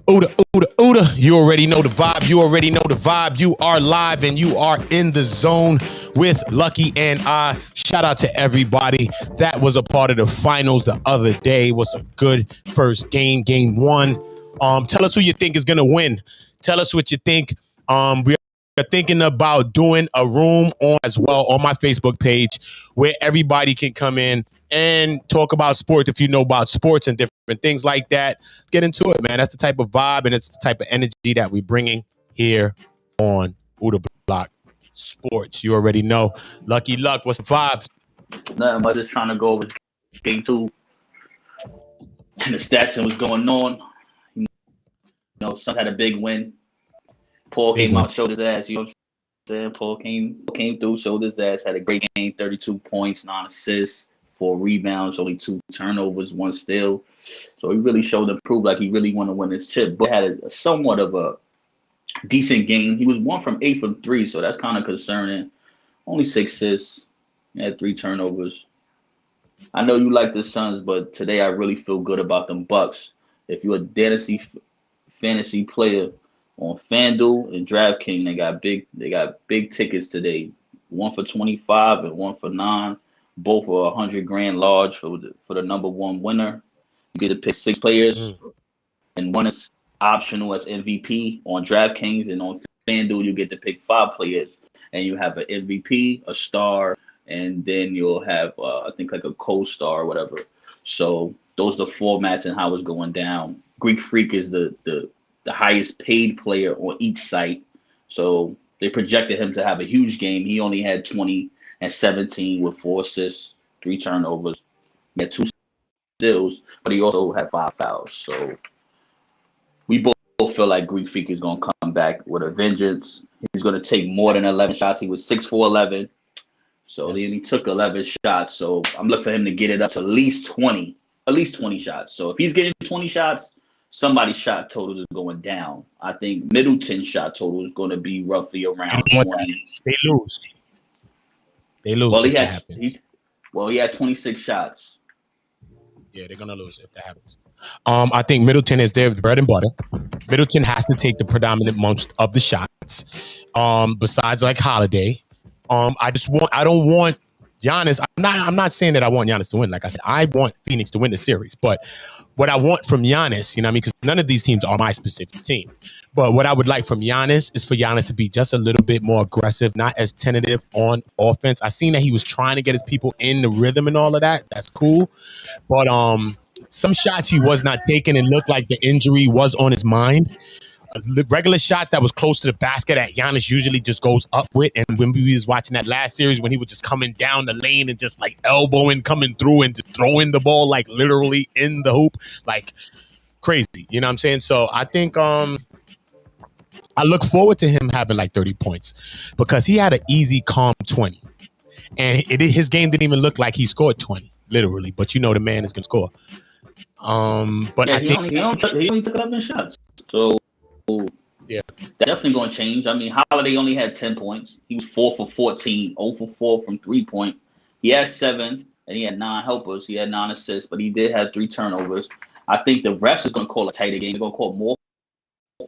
Oda, Oda, Oda. You already know the vibe. You already know the vibe. You are live and you are in the zone with Lucky and I. Shout out to everybody that was a part of the finals the other day. It was a good first game, game one. Tell us who you think is gonna win. Tell us what you think. We are thinking about doing a room on as well on my Facebook page where everybody can come in and talk about sports if you know about sports and different things like that. Get into it, man. That's the type of vibe and it's the type of energy that we're bringing here on Uda Block Sports. You already know. Lucky Luck, what's the vibes? Nothing but just trying to go over game two and the stats and what's going on. You Suns had a big win. Paul Big came win. out, showed his ass. You know what I'm saying? Paul came through, showed his ass, had a great game, 32 points, 9 assists, 4 rebounds, only 2 turnovers, 1 steal. So he really showed and proved like he really wanted to win this chip. But had a somewhat of a decent game. He was 1 from 8 from 3, so that's kind of concerning. Only 6 assists, he had 3 turnovers. I know you like the Suns, but today I really feel good about them Bucks. If you're a fantasy player on FanDuel and DraftKings, they got big tickets today. 1 for 25 and 1 for 9. Both are 100 grand large for the number one winner. You get to pick 6 players, and one is optional as MVP on DraftKings, and on FanDuel you get to pick 5 players, and you have an MVP, a star, and then you'll have I think like a co-star or whatever. So those are the formats and how it's going down. Greek Freak is the highest paid player on each site. So they projected him to have a huge game. He only had 20 and 17 with 4 assists, 3 turnovers. He had 2 steals, but he also had 5 fouls. So we both feel like Greek Freak is going to come back with a vengeance. He's going to take more than 11 shots. He was 6 for 11. So Yes. he took 11 shots. So I'm looking for him to get it up to at least 20 shots. So if he's getting 20 shots, somebody's shot total is going down. I think Middleton's shot total is going to be roughly around 20. They lose. They lose Well, if that happens. he had 26 shots. Yeah, they're gonna lose if that happens. I think Middleton is their bread and butter. Middleton has to take the predominant most of the shots. Besides like Holiday, I don't want Giannis. I'm not saying that I want Giannis to win. Like I said, I want Phoenix to win the series. But what I want from Giannis, you know what I mean? Because none of these teams are my specific team. But what I would like from Giannis is for Giannis to be just a little bit more aggressive, not as tentative on offense. I seen that he was trying to get his people in the rhythm and all of that. That's cool. But some shots he was not taking and looked like the injury was on his mind. Regular shots that was close to the basket that Giannis usually just goes up with. And when we was watching that last series when he was just coming down the lane and just like elbowing, coming through and just throwing the ball like literally in the hoop, like crazy. You know what I'm saying? So I think I look forward to him having like 30 points because he had an easy, calm 20. And his game didn't even look like he scored 20, literally. But you know the man is going to score. But Yeah, I think he only took 11 shots. So yeah, that's definitely going to change. I mean, Holiday only had 10 points. He was 4 for 14, 0 for 4 from 3-point. He had 7, and he had 9 helpers. He had 9 assists, but he did have 3 turnovers. I think the refs is going to call a tighter game. They're going to call more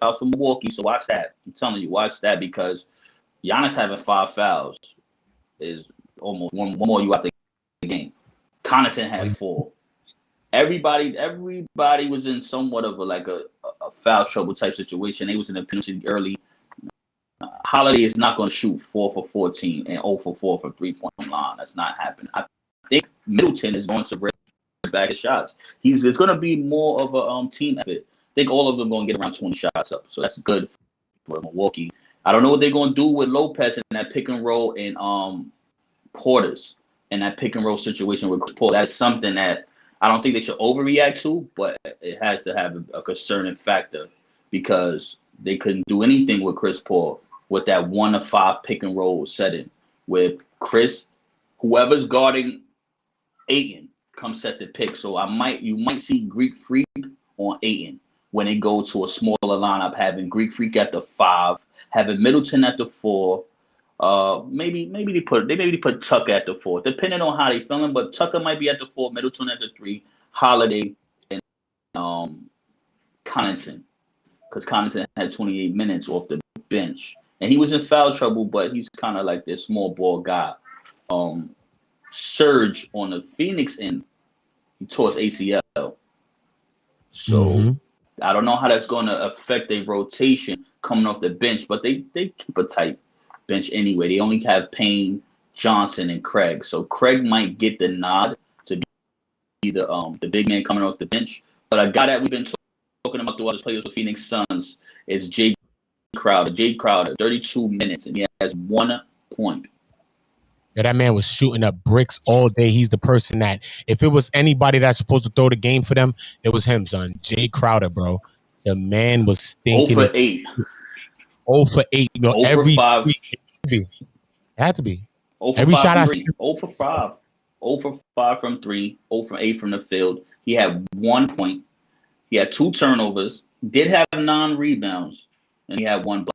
fouls for Milwaukee. So watch that. I'm telling you, watch that because Giannis having 5 fouls is almost one more you have to game. Connaughton had 4. Everybody was in somewhat of a foul trouble type situation. They was in a penalty early. Holiday is not going to shoot 4 for 14 and 0 for 4 from 3-point line. That's not happening. I think Middleton is going to bring back his shots. It's going to be more of a team effort. I think all of them going to get around 20 shots up. So that's good for Milwaukee. I don't know what they're going to do with Lopez in that pick and roll and Porter's in that pick and roll situation with Chris Paul. That's something that I don't think they should overreact to, but it has to have a concerning factor because they couldn't do anything with Chris Paul with that 1-5 pick and roll setting with Chris, whoever's guarding Ayton, come set the pick. So you might see Greek Freak on Ayton when they go to a smaller lineup, having Greek Freak at the 5, having Middleton at the 4. Maybe they put Tucker at the 4, depending on how they feeling. But Tucker might be at the 4, Middleton at the 3, Holiday and Connaughton because Connaughton had 28 minutes off the bench. And he was in foul trouble, but he's kind of like this small ball guy. Surge on the Phoenix end, he tore his ACL. So I don't know how that's going to affect their rotation coming off the bench, but they keep a tight bench anyway. They only have Payne, Johnson, and Craig. So Craig might get the nod to be the big man coming off the bench. But a guy that we've been talking about throughout the players with Phoenix Suns is Jay Crowder. Jay Crowder, 32 minutes, and he has 1 point. Yeah, that man was shooting up bricks all day. He's the person that, if it was anybody that's supposed to throw the game for them, it was him, son. Jay Crowder, bro. The man was stinking. 0 for 8. 0 for 8. You know, 0 every for 5. It had to be. 0 for Every 5 shot from I 3. 0 for 5. 0 for 5 from 3. 0 for 8 from the field. He had 1 point. He had 2 turnovers. Did have 9 rebounds. And he had 1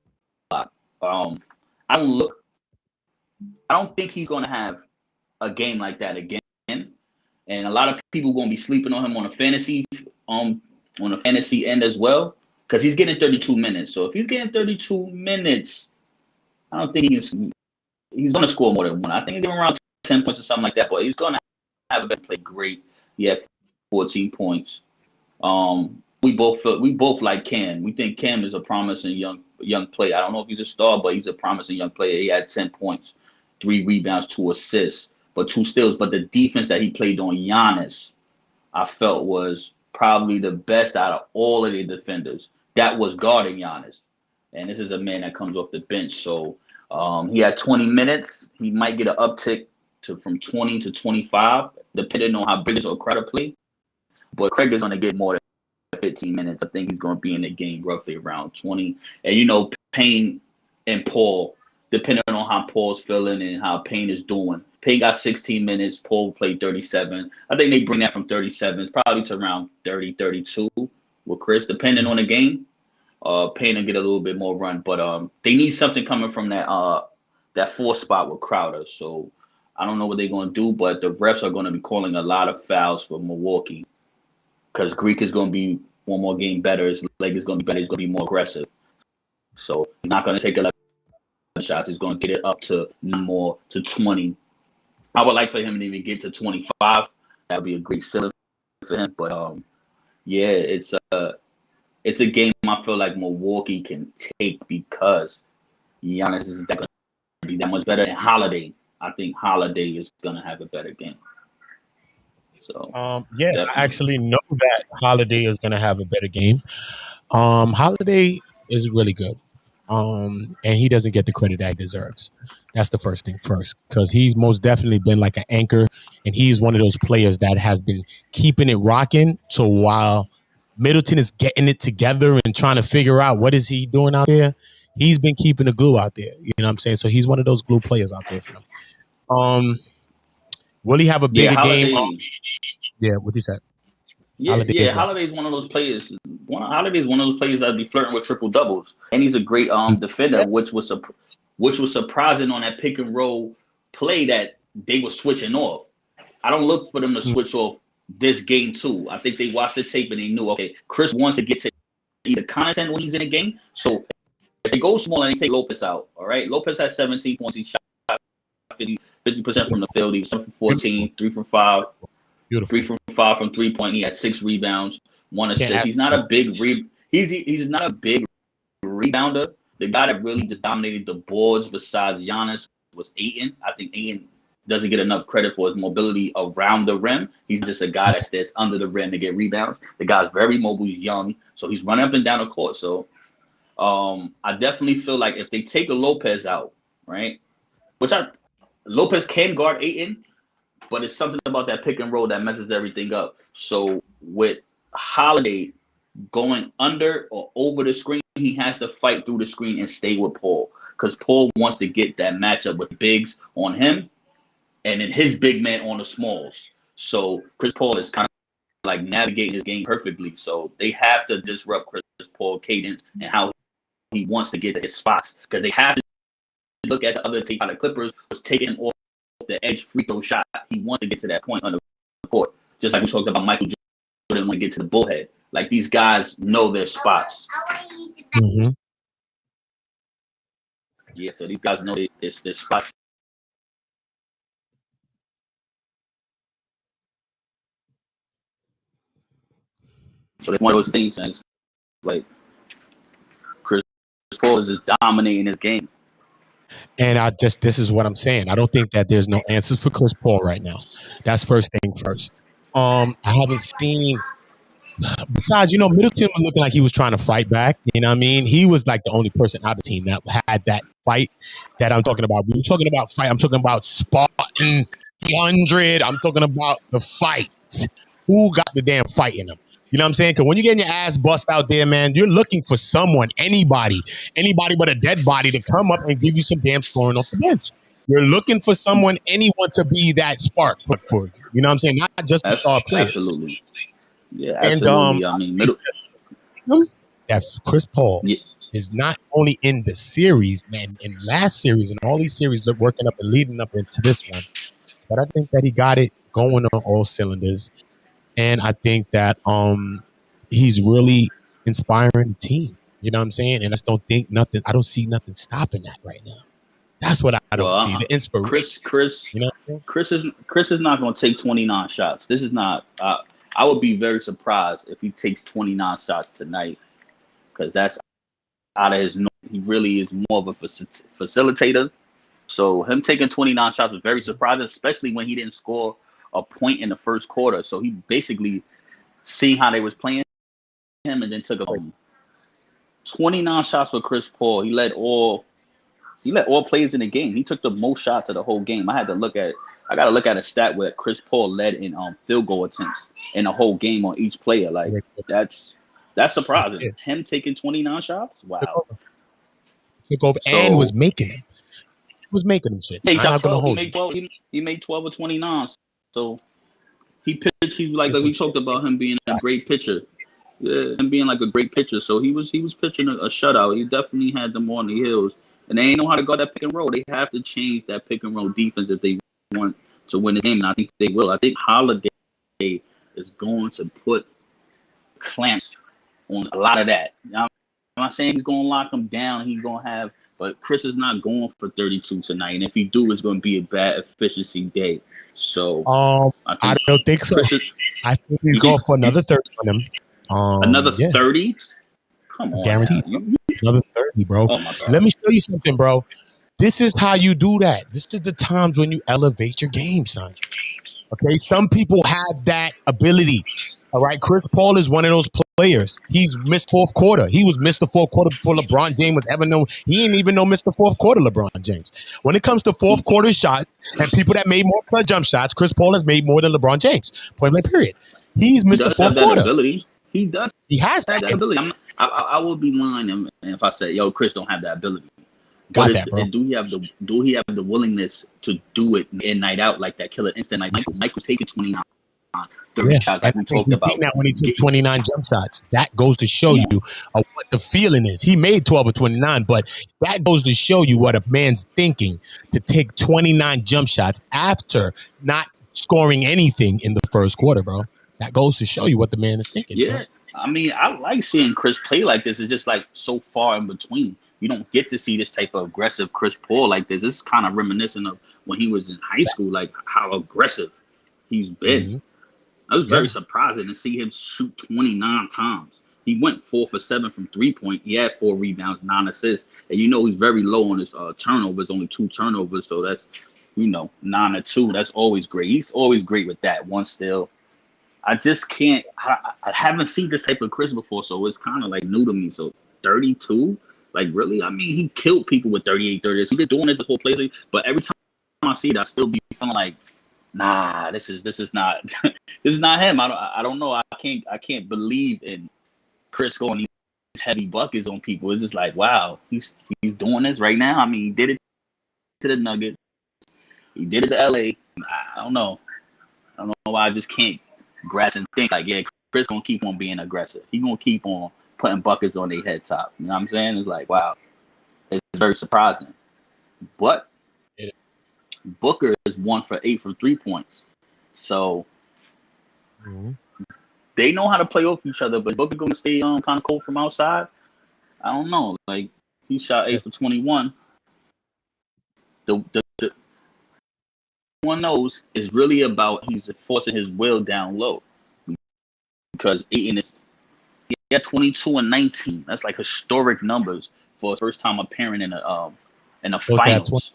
block. I don't think he's going to have a game like that again. And a lot of people are going to be sleeping on him on a fantasy end as well, because he's getting 32 minutes. So if he's getting 32 minutes, I don't think he's going to score more than 1. I think he's going around 10 points or something like that. But he's going to have a better play. Great. He had 14 points. We both like Cam. We think Cam is a promising young player. I don't know if he's a star, but he's a promising young player. He had 10 points, 3 rebounds, 2 assists, but 2 steals. But the defense that he played on Giannis, I felt was probably the best out of all of the defenders that was guarding Giannis. And this is a man that comes off the bench. So he had 20 minutes. He might get an uptick from 20 to 25, depending on how big or Crowder play. But Craig is going to get more than 15 minutes. I think he's going to be in the game roughly around 20. And, Payne and Paul, depending on how Paul's feeling and how Payne is doing. Payne got 16 minutes. Paul played 37. I think they bring that from 37 probably to around 30, 32 with Chris, depending on the game. Payne will get a little bit more run. But they need something coming from that 4 spot with Crowder. So I don't know what they're going to do, but the refs are going to be calling a lot of fouls for Milwaukee, because Greek is going to be one more game better. His leg is going to be better. He's going to be more aggressive. So he's not going to take 11 shots. He's going to get it up to more to 20. I would like for him to even get to 25. That would be a great ceiling for him. But yeah, it's a game I feel like Milwaukee can take, because Giannis is going to be that much better. And Holiday, I think Holiday is going to have a better game. So yeah, definitely. I actually know that Holiday is going to have a better game. Holiday is really good. And he doesn't get the credit that he deserves. That's the first thing first, because he's most definitely been like an anchor, and he's one of those players that has been keeping it rocking. So while Middleton is getting it together and trying to figure out what is he doing out there, he's been keeping the glue out there. You know what I'm saying? So he's one of those glue players out there for him. Will he have a bigger game? Yeah, what you said? Holiday's one of those players. Holiday's one of those players that be flirting with triple doubles, and he's a great defender, which was surprising on that pick and roll play that they were switching off. I don't look for them to switch off this game too. I think they watched the tape and they knew, okay, Chris wants to get to either content when he's in the game. So if they go small and they take Lopez out, all right. Lopez has 17 points. He shot 50% from the field. He was 7 for 14, 3 for 5. Beautiful. 3 from 5 from 3-point. He had 6 rebounds, 1 assist. He's not a big he's not a big rebounder. The guy that really just dominated the boards besides Giannis was Ayton. I think Ayton doesn't get enough credit for his mobility around the rim. He's just a guy that stands under the rim to get rebounds. The guy's very mobile, he's young, so he's running up and down the court. So I definitely feel like if they take a Lopez out, right, Lopez can guard Ayton, but it's something about that pick and roll that messes everything up. So with Holiday going under or over the screen, he has to fight through the screen and stay with Paul, because Paul wants to get that matchup with bigs on him and then his big man on the smalls. So Chris Paul is kind of like navigating his game perfectly. So they have to disrupt Chris Paul cadence and how he wants to get to his spots, because they have to look at the other tape. How the Clippers was taking him off the edge free throw shot. He wants to get to that point on the court, just like we talked about Michael Jordan when he get to the bullhead. Like, these guys know their spots. Mm-hmm. Yeah, so these guys know their spots. So it's one of those things, and it's like Chris Paul is just dominating his game. And this is what I'm saying. I don't think that there's no answers for Chris Paul right now. That's first thing first. I haven't seen. Besides, Middleton was looking like he was trying to fight back. You know what I mean? He was like the only person out of the team that had that fight that I'm talking about. When you're talking about fight, I'm talking about Spartan 100. I'm talking about the fight. Who got the damn fight in them? You know what I'm saying? Because when you're getting your ass bust out there, man, you're looking for someone, anybody but a dead body to come up and give you some damn scoring off the bench. You're looking for someone, anyone to be that spark put for you. You know what I'm saying? Not just the star players. Absolutely. Yeah, And absolutely. I mean, that Chris Paul yeah, is not only in the series, man, in last series and all these series working up and leading up into this one, but I think that he got it going on all cylinders. And I think that he's really inspiring the team. You know what I'm saying? And I just don't think nothing. I don't see nothing stopping that right now. That's what I don't see. The inspiration. Chris, You know what I'm saying? Chris is not going to take 29 shots. This is not. I would be very surprised if he takes 29 shots tonight, because that's out of his. He really is more of a facilitator. So him taking 29 shots was very surprising, especially when he didn't score a point in the first quarter. So he basically seen how they was playing him and then took a 29 shots for Chris Paul. He led all players in the game. He took the most shots of the whole game. I got to look at a stat where Chris Paul led in field goal attempts in the whole game on each player. Like that's surprising. Him taking 29 shots. Wow. Took over and was making them. Was making them shit. I'm not gonna hold you. He made 12 or 29. So he pitched. He's like we talked about him being a great pitcher. Yeah, him being like a great pitcher. So he was pitching a shutout. He definitely had them on the heels. And they ain't know how to guard that pick and roll. They have to change that pick and roll defense if they want to win the game. And I think they will. I think Holiday is going to put clamps on a lot of that. Now, I'm not saying he's going to lock them down. He's going to have, but Chris is not going for 32 tonight. And if he do, it's going to be a bad efficiency day. So I don't think so. I think he's going for another 30 on him. Another 30? Come on. Guaranteed. Another 30, bro. Oh, let me show you something, bro. This is how you do that. This is the times when you elevate your game, son. Okay, some people have that ability. All right, Chris Paul is one of those players. He's missed fourth quarter. He was missed the fourth quarter before LeBron James was ever known. He didn't even know missed the fourth quarter, LeBron James. When it comes to fourth quarter shots and people that made more clutch jump shots, Chris Paul has made more than LeBron James. Point blank period. He's missed the fourth quarter. Ability. He does. He has that ability. I would be lying if I said, "Yo, Chris don't have that ability." Got that, bro. Do he have the willingness to do it in night out like that killer instant? Like Michael taking 29, 30 shots like we talked about. That when he took 29 jump shots, that goes to show you what the feeling is. He made 12 or 29, but that goes to show you what a man's thinking to take 29 jump shots after not scoring anything in the first quarter, bro. That goes to show you what the man is thinking. Yeah, so. I mean, I like seeing Chris play like this. It's just like so far in between. You don't get to see this type of aggressive Chris Paul like this. This is kind of reminiscent of when he was in high school, like how aggressive he's been. Mm-hmm. I was very surprising to see him shoot 29 times. He went 4 for 7 from 3-point. He had 4 rebounds, 9 assists. And he's very low on his turnovers, only 2 turnovers. So that's, 9 or 2. That's always great. He's always great with that. 1 steal. I just can't. I haven't seen this type of Chris before, so it's kind of like new to me. So 32, like really? I mean, he killed people with 38, 30. He's been doing it the whole place, but every time I see it, I still be feeling like, nah, this is not this is not him. I don't know. I can't believe in Chris going these heavy buckets on people. It's just like, wow, he's doing this right now. I mean, he did it to the Nuggets. He did it to LA. I don't know why I just can't grasp and think like, yeah, Chris gonna keep on being aggressive. He gonna keep on putting buckets on their head top. You know what I'm saying? It's like, wow, it's very surprising. But Booker is 1 for 8 from 3 points, so they know how to play off each other. But Booker gonna stay kind of cold from outside. I don't know. Like he shot 8 for 21. The one knows is really about he's forcing his will down low because Ayton is he had 22 and 19. That's like historic numbers for his first time appearing in a Supposed to have 20. finals.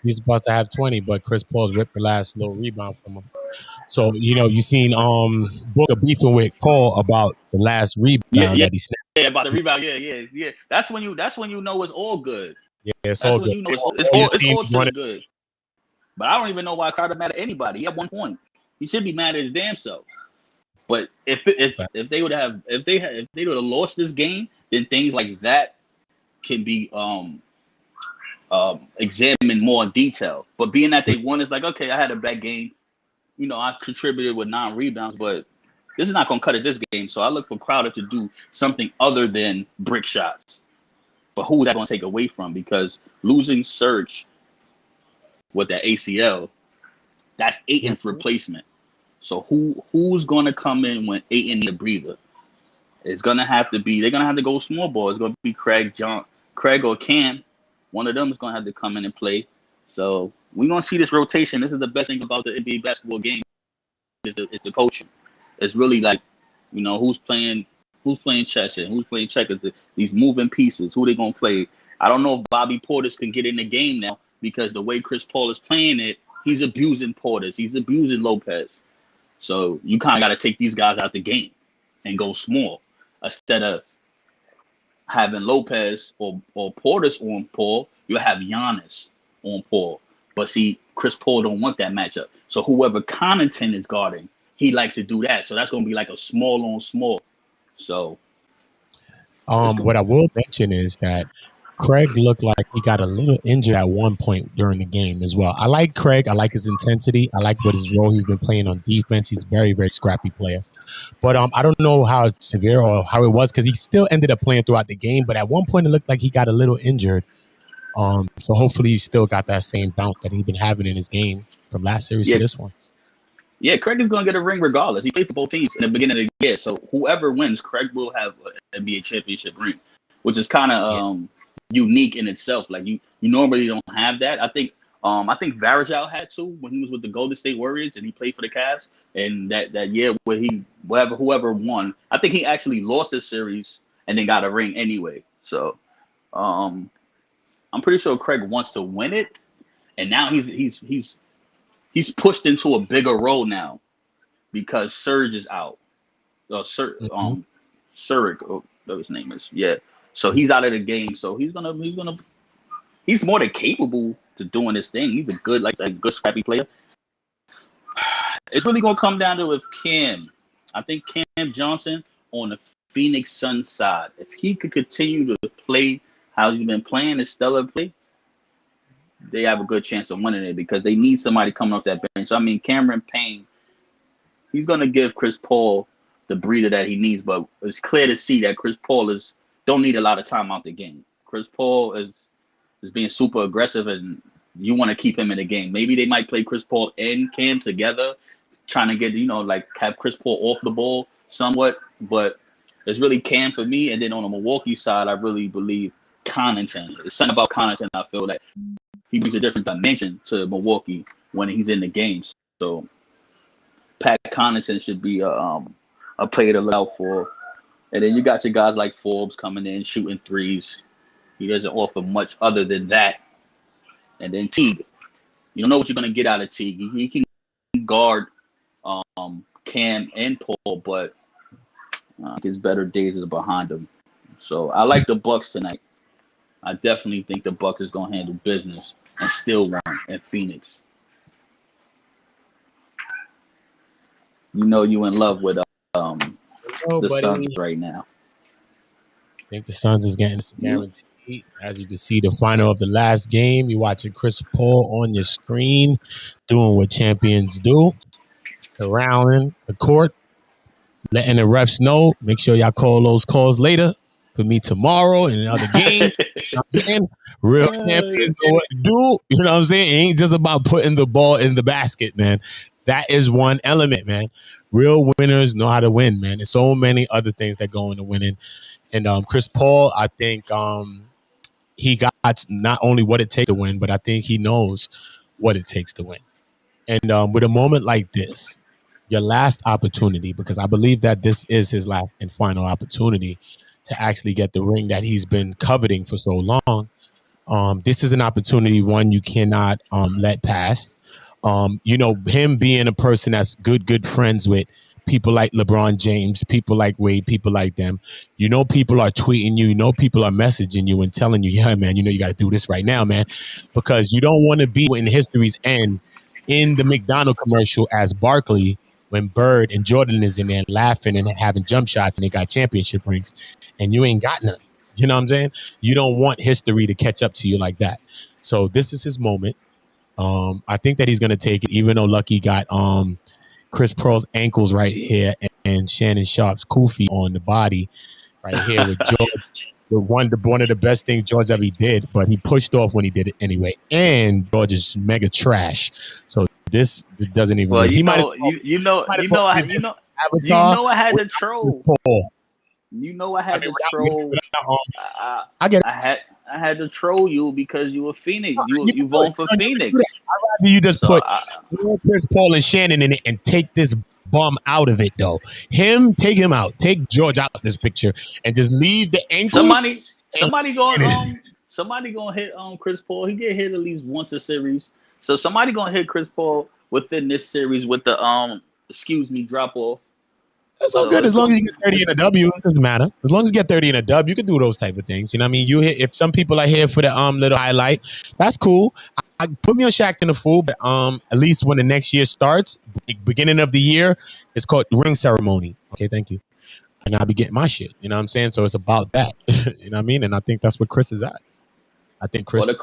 He's supposed to have 20, but Chris Paul's ripped the last little rebound from him. So, you seen Booker beefing with Paul about the last rebound that he snapped. Yeah, about the rebound. Yeah. That's when you know it's all good. Yeah, it's That's all when good. you know it's all to the good. But I don't even know why Crowder mad at anybody. He had 1 point. He should be mad at his damn self. But if they would have lost this game, then things like that can be examined more in detail. But being that they won, it's like, okay, I had a bad game. I contributed with 9 rebounds, but this is not going to cut it this game. So I look for Crowder to do something other than brick shots. But who is that going to take away from? Because losing Serge with that ACL, that's Ayton's replacement. So who's going to come in when Ayton needs a breather? It's going to have to be, they're going to have to go small ball. It's going to be Craig or Cam. One of them is going to have to come in and play. So we're going to see this rotation. This is the best thing about the NBA basketball game is the coaching. It's really like, who's playing chess and who's playing checkers. These moving pieces, who they going to play. I don't know if Bobby Portis can get in the game now because the way Chris Paul is playing it, he's abusing Portis. He's abusing Lopez. So you kind of got to take these guys out the game and go small instead of having Lopez or Portis on Paul. You have Giannis on Paul. But see, Chris Paul don't want that matchup. So whoever Connaughton is guarding, he likes to do that. So that's going to be like a small on small. So what I will mention is that Craig looked like he got a little injured at one point during the game as well. I like Craig. I like his intensity. I like what his role he's been playing on defense. He's a very, very scrappy player. But I don't know how severe or how it was because he still ended up playing throughout the game. But at one point, it looked like he got a little injured. So hopefully he still got that same bounce that he's been having in his game from last series to this one. Yeah, Craig is going to get a ring regardless. He played for both teams in the beginning of the year. So whoever wins, Craig will have an NBA championship ring, which is kind of unique in itself. Like you normally don't have that. I think Varejao had to when he was with the Golden State Warriors and he played for the Cavs. And that year where whoever won, I think he actually lost the series and then got a ring anyway. So I'm pretty sure Craig wants to win it. And now he's pushed into a bigger role now because Serge is out. Serge, whatever his name is. Yeah. So he's out of the game. So he's more than capable to doing this thing. He's a good scrappy player. It's really gonna come down to if Cam. I think Cam Johnson on the Phoenix Suns side, if he could continue to play how he's been playing his stellar play, they have a good chance of winning it because they need somebody coming off that bench. I mean, Cameron Payne, he's going to give Chris Paul the breather that he needs, but it's clear to see that Chris Paul don't need a lot of time out the game. Chris Paul is being super aggressive, and you want to keep him in the game. Maybe they might play Chris Paul and Cam together, trying to get, have Chris Paul off the ball somewhat, but it's really Cam for me. And then on the Milwaukee side, I really believe Connaughton. There's something about Connaughton I feel like he brings a different dimension to Milwaukee when he's in the games. So Pat Connaughton should be a player to look out for. And then you got your guys like Forbes coming in, shooting threes. He doesn't offer much other than that. And then Teague. You don't know what you're going to get out of Teague. He can guard Cam and Paul, but his better days is behind him. So I like the Bucks tonight. I definitely think the Bucks is going to handle business and still win in Phoenix. You in love with the Suns right now. I think the Suns is getting some guaranteed. As you can see, the final of the last game, you're watching Chris Paul on your screen doing what champions do, surrounding the court, letting the refs know. Make sure y'all call those calls later for me tomorrow in another game. You know what I'm saying? Real champions know what to do. You know what I'm saying? It ain't just about putting the ball in the basket, man. That is one element, man. Real winners know how to win, man. There's so many other things that go into winning. And Chris Paul, I think he got not only what it takes to win, but I think he knows what it takes to win. And with a moment like this, your last opportunity, because I believe that this is his last and final opportunity to actually get the ring that he's been coveting for so long. This is an opportunity, one you cannot let pass. Him being a person that's good friends with people like LeBron James, people like Wade, people like them. People are tweeting you. People are messaging you and telling you, yeah, man, you got to do this right now, man, because you don't want to be in history's end in the McDonald commercial as Barkley when Bird and Jordan is in there laughing and having jump shots and they got championship rings and you ain't got none. You know what I'm saying? You don't want history to catch up to you like that. So this is his moment. I think that he's going to take it, even though Lucky got Chris Paul's ankles right here and Shannon Sharp's kufi on the body right here with George. One of the best things George ever did, but he pushed off when he did it anyway. And George is mega trash. So this doesn't even. Well, he might I had to troll. I had to troll. I get it. I had to troll you because you were Phoenix. You voting for Phoenix. I'd rather you just put Chris Paul and Shannon in it and take this bum out of it, though. Take him out. Take George out of this picture and just leave the ankles. Somebody gonna hit Chris Paul. He get hit at least once a series. So somebody gonna hit Chris Paul within this series with the drop off. That's all good as long as you get 30 in a W. It doesn't matter. As long as you get 30 in a W, you can do those type of things. You know what I mean? You hit if some people are here for the little highlight, that's cool. I put me on Shaq and the Fool, but at least when the next year starts, beginning of the year, it's called ring ceremony. Okay, thank you. And I'll be getting my shit. You know what I'm saying? So it's about that. You know what I mean? And I think that's what Chris is at. I think Chris. Well,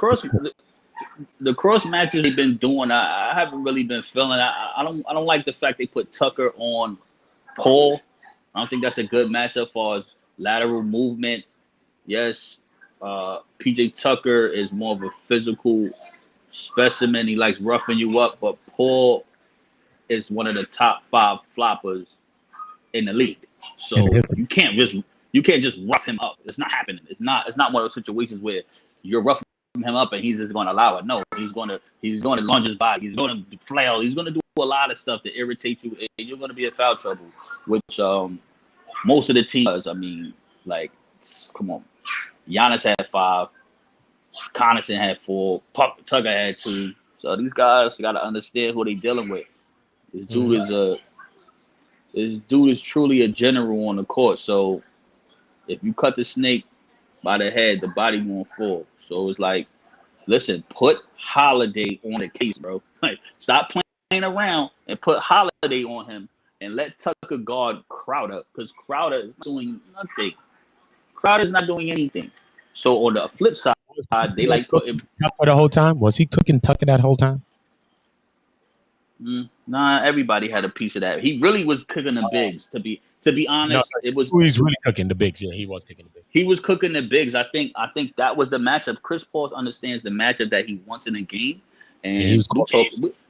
the cross matches they've been doing, I haven't really been feeling. I don't like the fact they put Tucker on Paul. I don't think that's a good matchup as far as lateral movement. Yes, PJ Tucker is more of a physical specimen. He likes roughing you up, but Paul is one of the top 5 floppers in the league. So you can't just rough him up. It's not happening. It's not one of those situations where you're roughing him up and he's just going to allow it. No, he's going to lunge his body. He's going to flail. He's going to do a lot of stuff to irritate you, and you're going to be in foul trouble, which most of the team does. I mean, like, come on. Giannis had 5. Connaughton had 4. Tucker had 2. So these guys got to understand who they're dealing with. This dude is truly a general on the court. So if you cut the snake by the head, the body won't fall. So it's like, listen, put Holiday on the case, bro. Like, stop playing around and put Holiday on him and let Tucker guard Crowder, because Crowder is doing nothing. Crowder's not doing anything. So on the flip side, they like putting Tucker the whole time. Was he cooking Tucker that whole time? Nah, everybody had a piece of that. He really was cooking the bigs. To be honest, it was. He's really cooking the bigs. Yeah, he was cooking the bigs. He was cooking the bigs. I think that was the matchup. Chris Paul understands the matchup that he wants in a game, and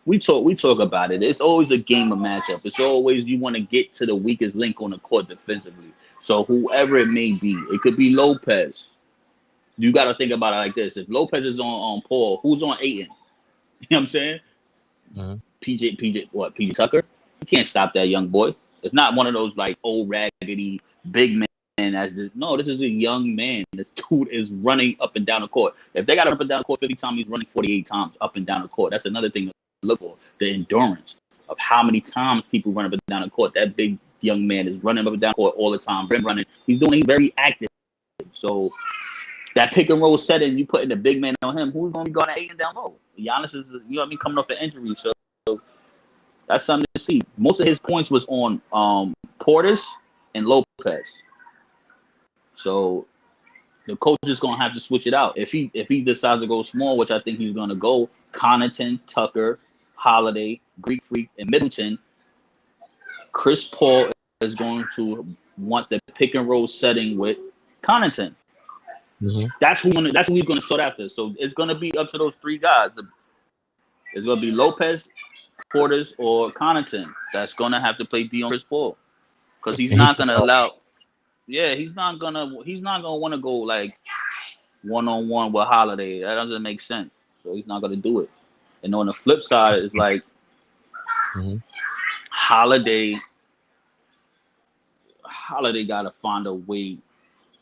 we talk about it. It's always a game of matchup. It's always you want to get to the weakest link on the court defensively. So whoever it may be, it could be Lopez. You got to think about it like this: if Lopez is on Paul, who's on Ayton? You know what I'm saying? Mm-hmm. PJ Tucker? You can't stop that young boy. It's not one of those like old raggedy big men as this. No, this is a young man. This dude is running up and down the court. If they got up and down the court 50 times, he's running 48 times up and down the court. That's another thing to look for. The endurance of how many times people run up and down the court. That big young man is running up and down the court all the time. Rim running. He's very active. So that pick and roll setting, you putting the big man on him, who's going to be going to 8 and down low? Giannis is, coming off an injury. So that's something to see. Most of his points was on Portis and Lopez. So the coach is going to have to switch it out. If he decides to go small, which I think he's going to go, Connaughton, Tucker, Holiday, Greek Freak, and Middleton, Chris Paul is going to want the pick and roll setting with Connaughton. Mm-hmm. That's who he's going to sort after. So it's going to be up to those 3 guys. It's going to be Lopez, Portis or Connaughton that's gonna have to play D on Chris Paul because he's And he not gonna allow. Yeah, he's not gonna want to go like 1-on-1 with Holiday. That doesn't make sense. So he's not gonna do it. And on the flip side, it's like mm-hmm. Holiday got to find a way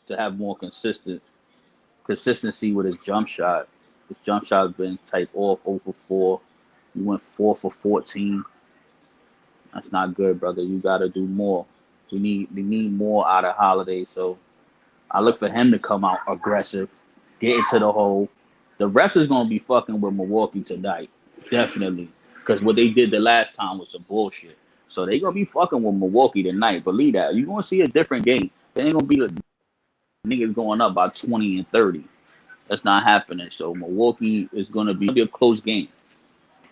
to have more consistency with his jump shot. His jump shot's been type off 0 for 4. You went 4 for 14. That's not good, brother. You got to do more. We need more out of Holiday. So I look for him to come out aggressive, get into the hole. The refs is gonna be fucking with Milwaukee tonight, definitely, because what they did the last time was some bullshit. So they gonna be fucking with Milwaukee tonight. Believe that. You're gonna see a different game. They ain't gonna be the niggas going up by 20 and 30. That's not happening. So Milwaukee is gonna be a close game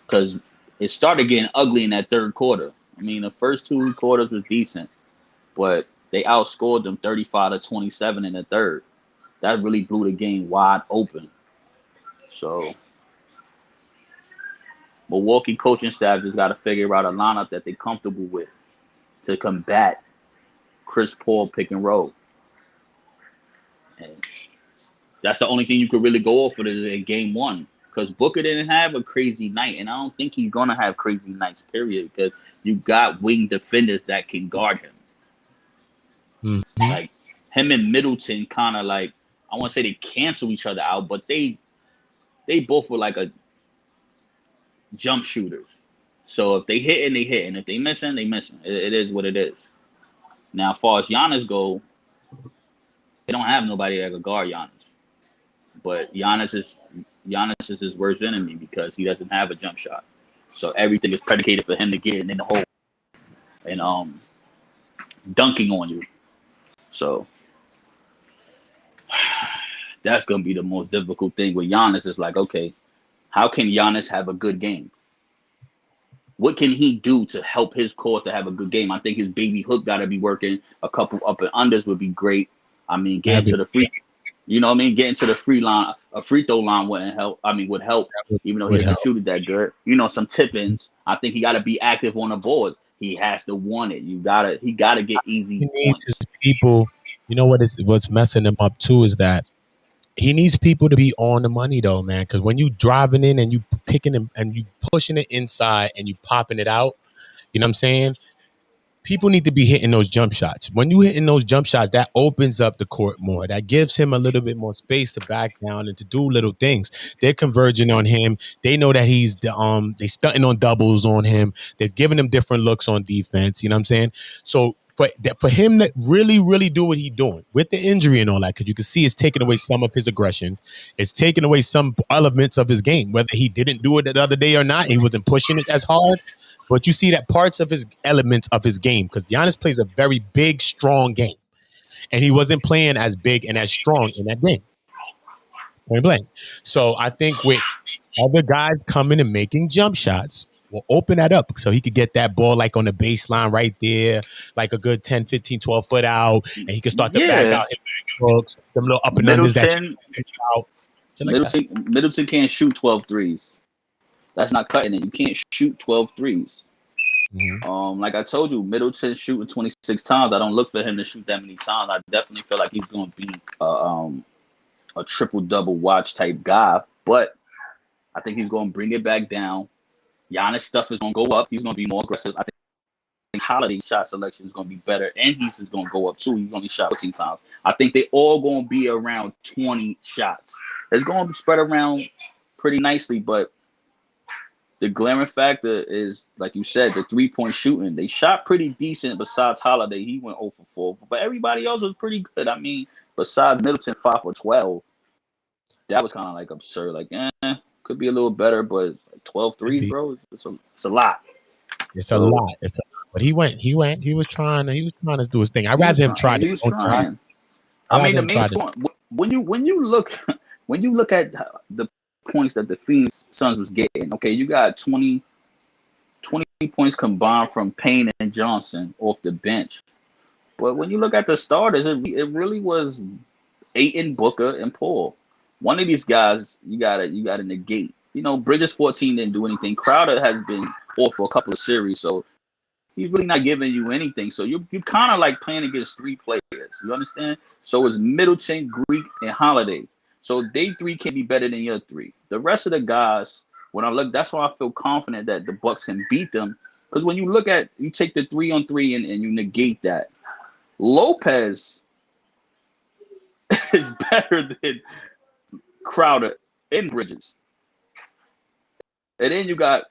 because it started getting ugly in that third quarter. I mean, the first 2 quarters was decent, but they outscored them 35-27 in the third. That really blew the game wide open. So Milwaukee coaching staff just got to figure out a lineup that they're comfortable with to combat Chris Paul pick and roll. And that's the only thing you could really go off of in game 1 because Booker didn't have a crazy night, and I don't think he's going to have crazy nights, period, because you got wing defenders that can guard him. Mm-hmm. Like him and Middleton kind of like, I want to say they cancel each other out, but they both were like a jump shooters. So if they hit, they hit, and if they missing, they missing. It is what it is. Now, as far as Giannis go, they don't have nobody that can guard Giannis. But Giannis is his worst enemy because he doesn't have a jump shot. So everything is predicated for him to get in the hole and dunking on you. So that's gonna be the most difficult thing with Giannis. Is like, okay, how can Giannis have a good game? What can he do to help his core to have a good game? I think his baby hook got to be working. A couple up and unders would be great. I mean, getting to the free, getting to the free line, a free throw line wouldn't help. I mean, would help, even though he doesn't shoot it that good. Some tip-ins. I think he got to be active on the boards. He has to want it. He gotta get easy He needs points. his people. You know what's messing him up too is that he needs people to be on the money though, man. Because when you driving in and you picking him and you pushing it inside and you popping it out, you know what I'm saying? People need to be hitting those jump shots. When you hitting those jump shots, that opens up the court more. That gives him a little bit more space to back down and to do little things. They're converging on him. They know that he's they stunting on doubles on him. They're giving him different looks on defense. You know what I'm saying? So for him to really, really do what he's doing with the injury and all that, because you can see it's taking away some of his aggression. It's taking away some elements of his game. Whether he didn't do it the other day or not, he wasn't pushing it as hard. But you see that parts of his elements of his game, because Giannis plays a very big, strong game. And he wasn't playing as big and as strong in that game. Point blank. So I think with other guys coming and making jump shots, will open that up so he could get that ball like on the baseline right there, like a good 10, 15, 12 foot out, and he can start to back out hooks, them little up and unders that you out. Middleton can't shoot 12 threes. That's not cutting it. You can't shoot 12 threes. Mm-hmm. Like I told you, Middleton shooting 26 times. I don't look for him to shoot that many times. I definitely feel like he's going to be a triple-double watch type guy. But I think he's going to bring it back down. Giannis stuff is going to go up. He's going to be more aggressive. I think Holiday's shot selection is going to be better. And he's going to go up too. He's going to be shot 14 times. I think they all going to be around 20 shots. It's going to be spread around pretty nicely, but the glaring factor is, like you said, the three-point shooting. They shot pretty decent besides Holiday. He went 0 for 4. But everybody else was pretty good. I mean, besides Middleton, 5 for 12. That was kind of like absurd. Like, could be a little better, but it's like 12 threes, bro. It's a lot. It's a lot. But he was trying to do his thing. I'd rather him try. He was trying. I mean, the main score, when you look at the points that the Phoenix Suns was getting, okay, you got 20 points combined from Payne and Johnson off the bench. But when you look at the starters, it really was Ayton, Booker, and Paul. One of these guys you gotta negate. Bridges 14 didn't do anything. Crowder has been off for a couple of series, so he's really not giving you anything. So you kind of like playing against three players. You understand? So it's Middleton, Greek, and Holiday. So they three can be better than your three. The rest of the guys, when I look, that's why I feel confident that the Bucks can beat them. Because when you look at, you take the 3-on-3 and you negate that, Lopez is better than Crowder and Bridges. And then you got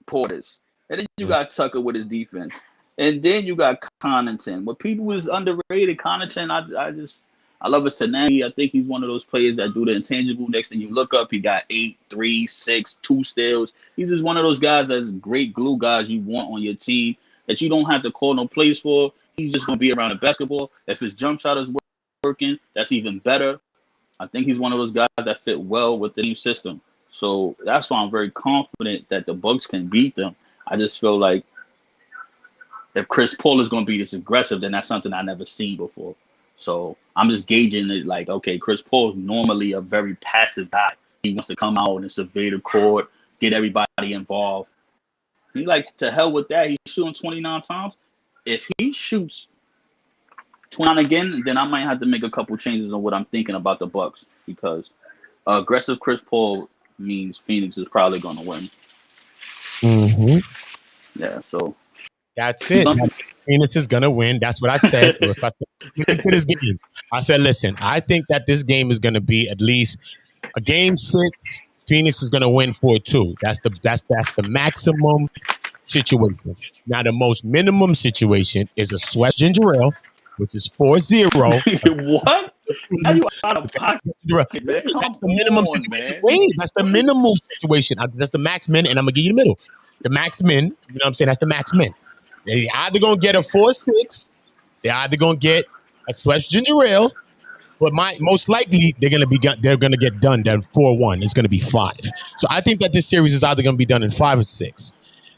Portis. And then you got Tucker with his defense. And then you got Connaughton. What people was underrated, Connaughton, I love his tenacity. I think he's one of those players that do the intangible. Next thing you look up, he got 8, 3, 6, 2 steals. He's just one of those guys that's great glue guys you want on your team that you don't have to call no plays for. He's just going to be around the basketball. If his jump shot is working, that's even better. I think he's one of those guys that fit well with the new system. So that's why I'm very confident that the Bucks can beat them. I just feel like if Chris Paul is going to be this aggressive, then that's something I never seen before. So I'm just gauging it like, okay, Chris Paul is normally a very passive guy. He wants to come out and survey the court, get everybody involved. He like, to hell with that. He's shooting 29 times. If he shoots 29 again, then I might have to make a couple changes on what I'm thinking about the Bucks, because aggressive Chris Paul means Phoenix is probably going to win. Mm-hmm. Yeah, so that's it. Phoenix is gonna win. That's what I said. If I said into this game, I said, listen, I think that this game is gonna be at least a game 6. Phoenix is gonna win 4-2. That's the maximum situation. Now the most minimum situation is a sweat ginger ale, which is 4-0. What? Now you out of pocket. That's the minimum situation. Man. Wait, that's the minimum situation. That's the max min, and I'm gonna give you the middle. The max min, you know what I'm saying? That's the max min. They're either gonna get a 4-6, they're either gonna get a Schweppes ginger ale, but most likely they're gonna get done 4-1. It's gonna be 5. So I think that this series is either gonna be done in 5 or 6.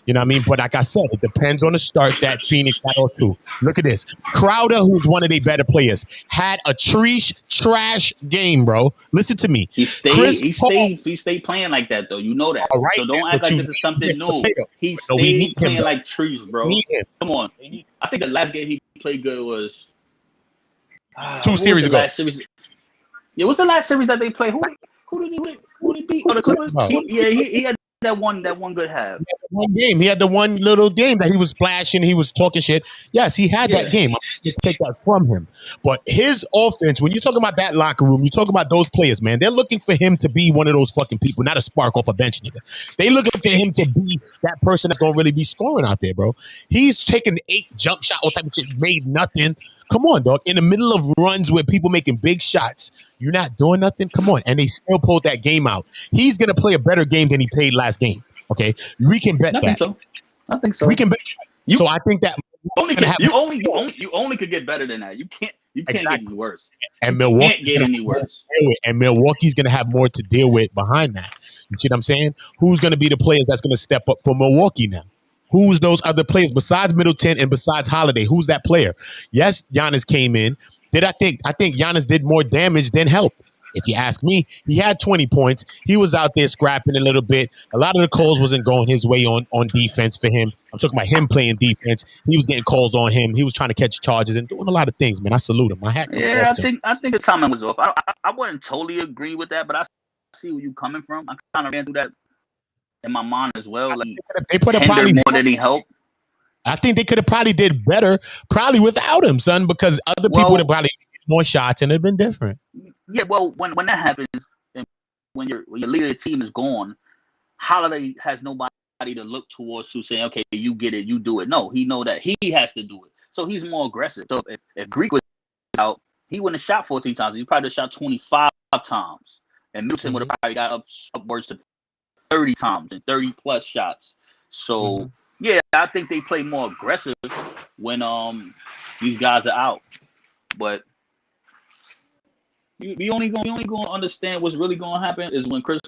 You know what I mean? But like I said, it depends on the start that Phoenix had or 2. Look at this. Crowder, who's one of their better players, had a trash game, bro. Listen to me. He stayed playing like that, though. You know that. All right, so don't act like this is something new. He stayed playing like trees, bro. Come on. I think the last game he played good was 2 series ago. Yeah, what's the last series that they played? Who did he beat? Oh, the Clippers? He had that one good half. He had the one little game that he was splashing, he was talking shit. Yes, he had that game. I'm going to take that from him. But his offense, when you're talking about that locker room, you're talking about those players, man. They're looking for him to be one of those fucking people, not a spark off a bench, nigga. They looking for him to be that person that's going to really be scoring out there, bro. He's taking 8 jump shot, all type of shit, made nothing. Come on, dog. In the middle of runs with people making big shots, you're not doing nothing? Come on. And they still pulled that game out. He's going to play a better game than he played last game. Okay? We can bet that. I think so. We can bet. So I think that you only could get better than that. You can't get any worse. And Milwaukee can't get any worse. And Milwaukee's going to have more to deal with behind that. You see what I'm saying? Who's going to be the players that's going to step up for Milwaukee now? Who's those other players besides Middleton and besides Holiday? Who's that player? Yes, Giannis came in. I think Giannis did more damage than help. If you ask me, he had 20 points. He was out there scrapping a little bit. A lot of the calls wasn't going his way on defense for him. I'm talking about him playing defense. He was getting calls on him. He was trying to catch charges and doing a lot of things, man. I salute him. My hat comes off to him. I think the timing was off. I wouldn't totally agree with that, but I see where you're coming from. I kind of ran through that in my mind as well. Like, they put a probably more than he helped. I think they could have probably did better, probably without him, son, because other people would have probably more shots and it'd been different. Yeah, well, when that happens, and when your leader of the team is gone, Holiday has nobody to look towards to say, okay, you get it, you do it. No, he know that he has to do it, so he's more aggressive. So if Greek was out, he wouldn't have shot 14 times. He probably shot 25 times, and Middleton would have probably got upwards to 30 times and 30 plus shots. So yeah, I think they play more aggressive when these guys are out. But we only gonna understand what's really gonna happen is when Chris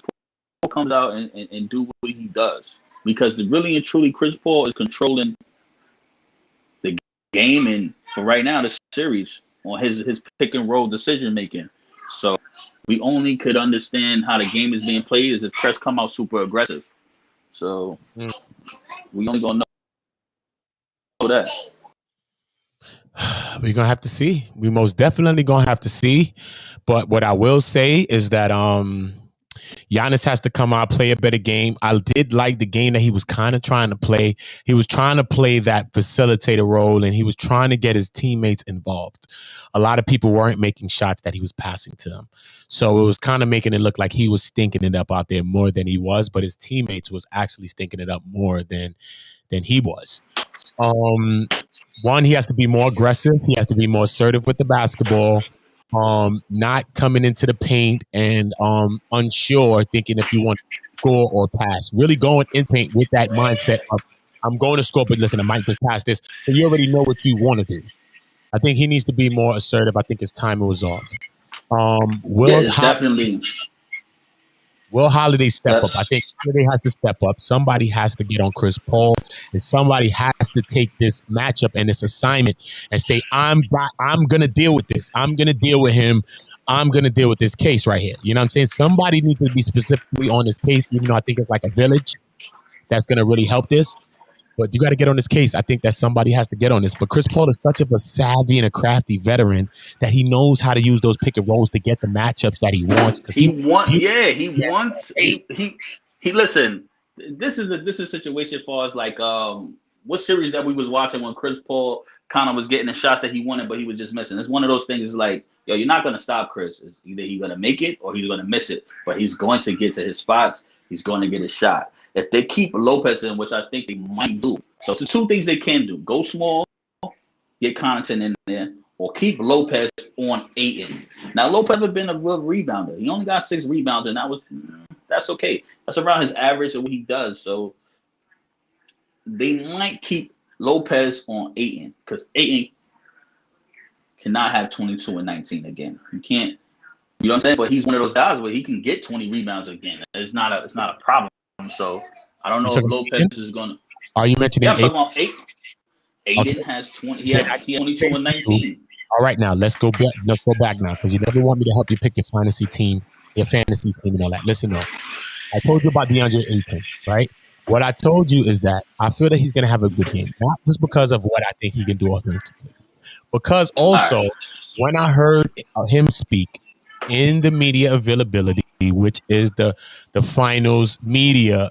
Paul comes out and do what he does. Because really and truly, Chris Paul is controlling the game, and for right now, the series on his pick and roll decision making. So we only could understand how the game is being played is if Chris come out super aggressive. So Mm. we only gonna know that. We're gonna have to see. We most definitely gonna have to see. But what I will say is that Giannis has to come out, play a better game. I did like the game that he was kind of trying to play. He was trying to play that facilitator role, and he was trying to get his teammates involved. A lot of people weren't making shots that he was passing to them. So it was kind of making it look like he was stinking it up out there more than he was, but his teammates was actually stinking it up more than he was. Um, One, he has to be more aggressive. He has to be more assertive with the basketball. Not coming into the paint and unsure, thinking if you want to score or pass. Really going in paint with that mindset of I'm going to score, but listen, I might just pass this. But you already know what you want to do. I think he needs to be more assertive. I think his time was off. Yeah, it's definitely Will Holiday step that. up? I think Holiday has to step up. Somebody has to get on Chris Paul, and somebody has to take this matchup and this assignment and say, I'm gonna deal with this. I'm gonna deal with him. I'm gonna deal with this case right here." You know what I'm saying? Somebody needs to be specifically on this case, even though I think it's like a village that's gonna really help this. But you got to get on this case. I think that somebody has to get on this. But Chris Paul is such of a savvy and a crafty veteran that he knows how to use those pick and rolls to get the matchups that he wants. Because He want, he yeah, he yeah, wants, hey, he. Listen, this is a situation as far as like what series that we was watching when Chris Paul kind of was getting the shots that he wanted, but he was just missing. It's one of those things. Is like, yo, you're not gonna stop Chris. It's either he's gonna make it or he's gonna miss it, but he's going to get to his spots. He's going to get his shot. If they keep Lopez in, which I think they might do, so it's the two things they can do: go small, get Connaughton in there, or keep Lopez on Ayton. Now Lopez has been a real rebounder. He only got 6 rebounds, and that's okay. That's around his average of what he does. So they might keep Lopez on Ayton because Ayton cannot have 22 and 19 again. You can't. You know what I'm saying? But he's one of those guys where he can get 20 rebounds again. It's not a problem. So I don't you know if talking Lopez about is gonna. Are you Yeah, mentioning I'm eight? talking about eight. Okay. Aiden has 20. He Then has I he has can say 22 and to you, 19. all right, now let's go back. Let's go back now because you never want me to help you pick your fantasy team and all that. Listen, though, I told you about DeAndre Ayton, right? What I told you is that I feel that he's going to have a good game, not just because of what I think he can do offensively, because All right. also when I heard him speak in the media availability, which is the finals media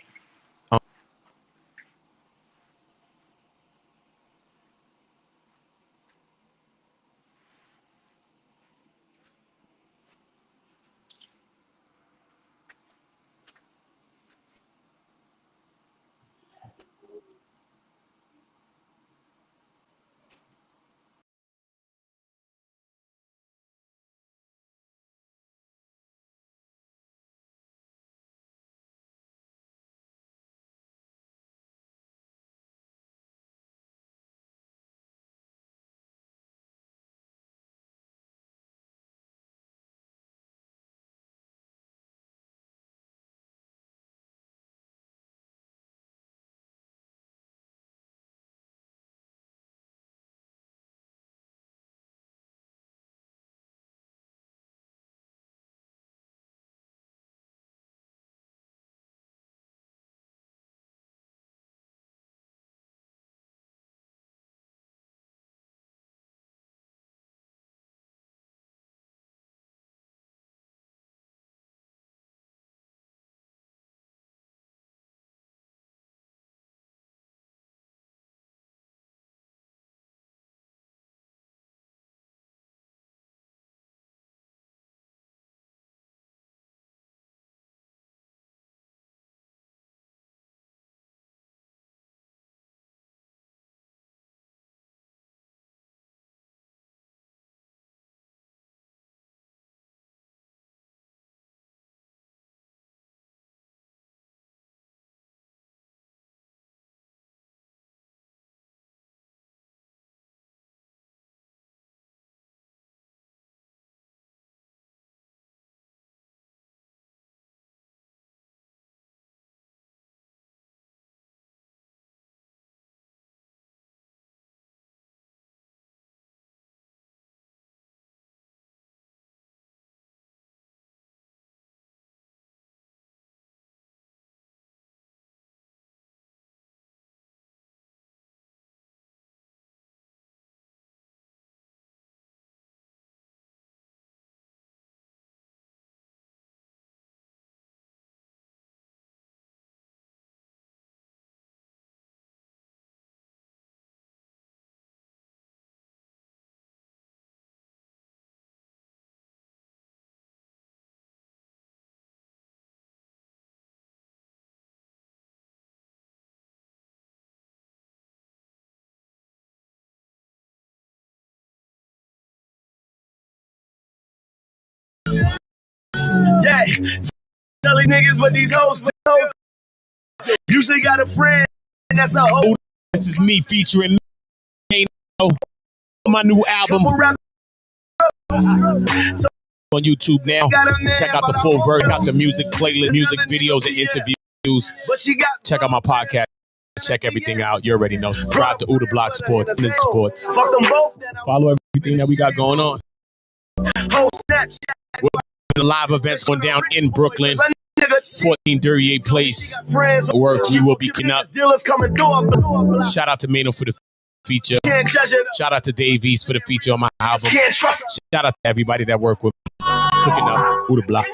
Hey, tell these niggas what these hoes do. Usually got a friend, and that's a hoe. This is me featuring me. My new album on YouTube now. Check out the full version, out the music playlist, music videos, and interviews. Check out my podcast. Check everything out. You already know. Subscribe to Blokk Sports and Sports. Fuck them both. Follow everything that we got going on. The live events going down in Brooklyn, 1438 Place. Work we will be up. Shout out to Mano for the feature. Shout out to Dave East for the feature on my album. Shout out to everybody that worked with me. Cooking up Blokk.